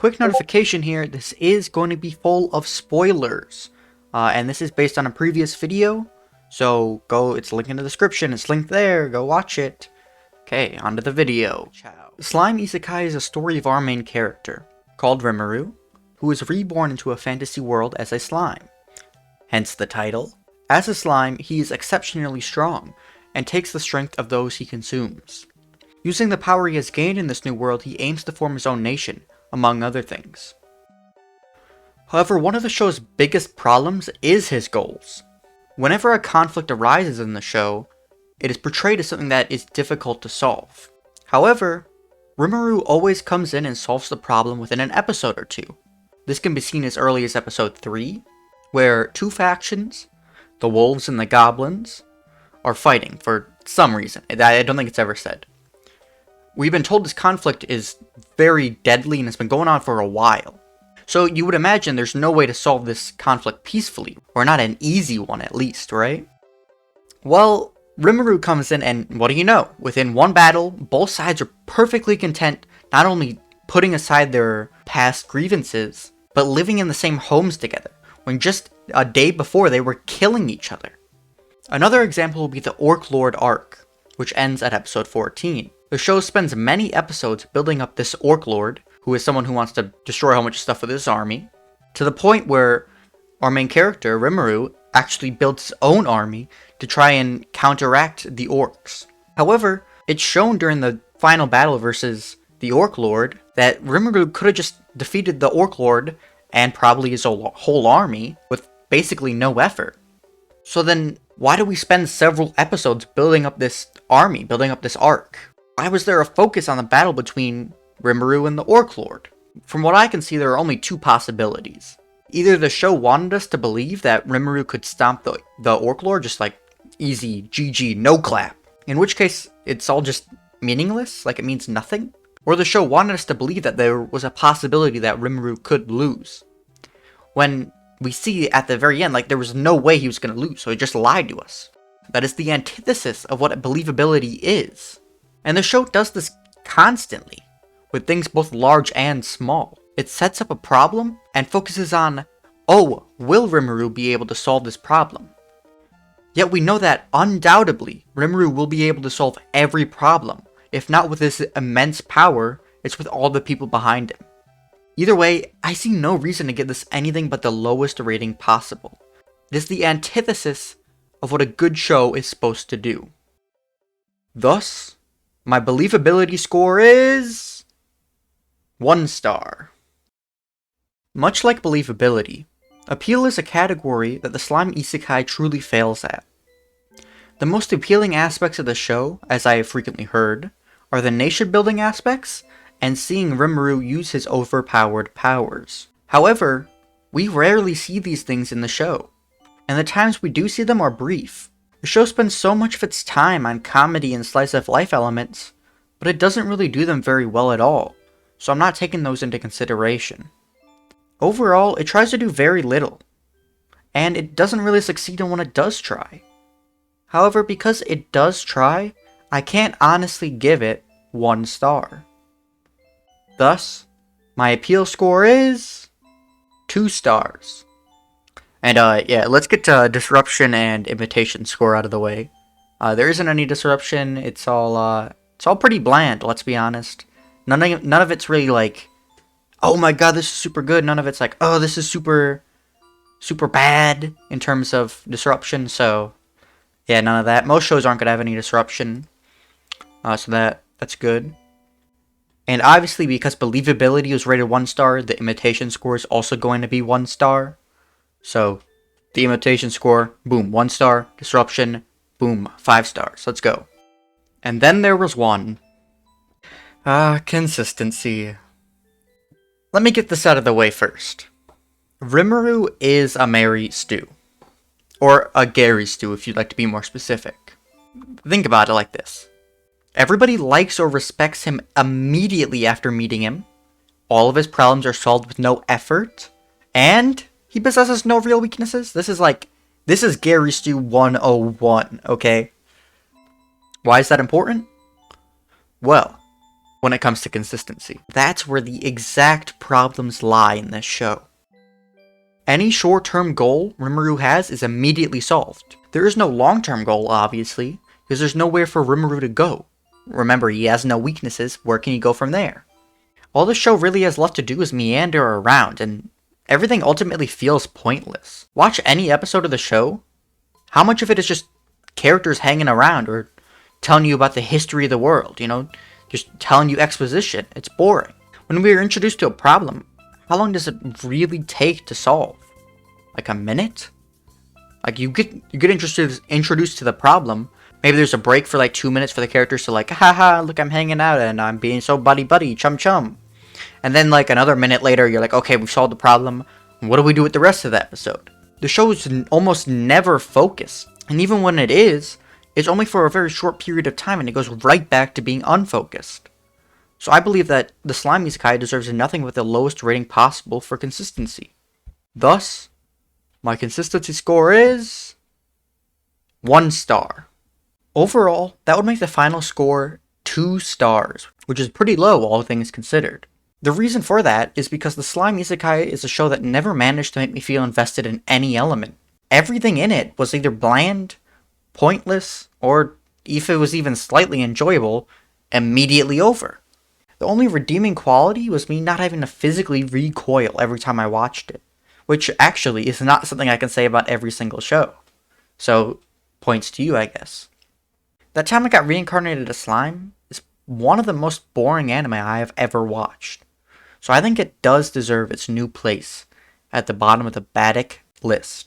Quick notification here, this is going to be full of spoilers. And this is based on a previous video. So it's linked in the description, it's linked there, go watch it. Okay, on to the video. Ciao. Slime Isekai is a story of our main character, called Rimuru, who is reborn into a fantasy world as a slime. Hence the title. As a slime, he is exceptionally strong, and takes the strength of those he consumes. Using the power he has gained in this new world, he aims to form his own nation, among other things. However, one of the show's biggest problems is his goals. Whenever a conflict arises in the show, it is portrayed as something that is difficult to solve. However, Rimuru always comes in and solves the problem within an episode or two. This can be seen as early as episode 3, where two factions, the wolves and the goblins, are fighting for some reason. I don't think it's ever said. We've been told this conflict is very deadly and has been going on for a while. So you would imagine there's no way to solve this conflict peacefully, or not an easy one at least, right? Well, Rimuru comes in and what do you know? Within one battle, both sides are perfectly content not only putting aside their past grievances, but living in the same homes together, when just a day before they were killing each other. Another example will be the Orc Lord arc, which ends at episode 14. The show spends many episodes building up this Orc Lord, who is someone who wants to destroy a whole bunch of stuff with his army, to the point where our main character, Rimuru, actually builds his own army to try and counteract the orcs. However, it's shown during the final battle versus the Orc Lord that Rimuru could have just defeated the Orc Lord and probably his whole army with basically no effort. So then, why do we spend several episodes building up this army, building up this arc? Why was there a focus on the battle between Rimuru and the Orc Lord? From what I can see, there are only two possibilities. Either the show wanted us to believe that Rimuru could stomp the Orc Lord, just like easy, GG, no clap. In which case, it's all just meaningless, like it means nothing. Or the show wanted us to believe that there was a possibility that Rimuru could lose. When we see at the very end, like there was no way he was going to lose, so he just lied to us. That is the antithesis of what believability is. And the show does this constantly, with things both large and small. It sets up a problem and focuses on, oh, will Rimuru be able to solve this problem? Yet we know that undoubtedly Rimuru will be able to solve every problem. If not with his immense power, it's with all the people behind him. Either way, I see no reason to give this anything but the lowest rating possible. It is the antithesis of what a good show is supposed to do. Thus, my believability score is 1 star. Much like believability, appeal is a category that the slime isekai truly fails at. The most appealing aspects of the show, as I have frequently heard, are the nation building aspects and seeing Rimuru use his overpowered powers. However, we rarely see these things in the show, and the times we do see them are brief. The show spends so much of its time on comedy and slice of life elements, but it doesn't really do them very well at all, so I'm not taking those into consideration. Overall, it tries to do very little, and it doesn't really succeed in what it does try. However, because it does try, I can't honestly give it 1 star. Thus, my appeal score is 2 stars. And yeah, let's get to disruption and imitation score out of the way. There isn't any disruption. It's all pretty bland. Let's be honest. None of it's really like, oh my god, this is super good. None of it's like, oh, this is super bad in terms of disruption. So yeah, none of that. Most shows aren't gonna have any disruption. So that's good. And obviously, because believability was rated 1 star, the imitation score is also going to be 1 star. So, the imitation score, boom, 1 star. Disruption, boom, 5 stars. Let's go. And then there was one. Consistency. Let me get this out of the way first. Rimuru is a Mary stew. Or a Gary stew, if you'd like to be more specific. Think about it like this. Everybody likes or respects him immediately after meeting him. All of his problems are solved with no effort. And he possesses no real weaknesses. This is Gary Stew 101, okay? Why is that important? Well, when it comes to consistency. That's where the exact problems lie in this show. Any short-term goal Rimuru has is immediately solved. There is no long-term goal, obviously, because there's nowhere for Rimuru to go. Remember, he has no weaknesses, where can he go from there? All the show really has left to do is meander around, and everything ultimately feels pointless. Watch any episode of the show, how much of it is just characters hanging around or telling you about the history of the world, just telling you exposition. It's boring. When we are introduced to a problem, how long does it really take to solve? Like a minute? Like you get introduced to the problem. Maybe there's a break for like 2 minutes for the characters to like, haha, look, I'm hanging out and I'm being so buddy, chum chum. And then like another minute later, you're like, okay, we've solved the problem. What do we do with the rest of the episode? The show is almost never focused. And even when it is, it's only for a very short period of time and it goes right back to being unfocused. So I believe that the Slime Isekai deserves nothing but the lowest rating possible for consistency. Thus, my consistency score is 1 star. Overall, that would make the final score 2 stars, which is pretty low all things considered. The reason for that is because the Slime Isekai is a show that never managed to make me feel invested in any element. Everything in it was either bland, pointless, or if it was even slightly enjoyable, immediately over. The only redeeming quality was me not having to physically recoil every time I watched it, which actually is not something I can say about every single show. So, points to you, I guess. That time I got reincarnated as slime is one of the most boring anime I have ever watched. So I think it does deserve its new place at the bottom of the Baddick list.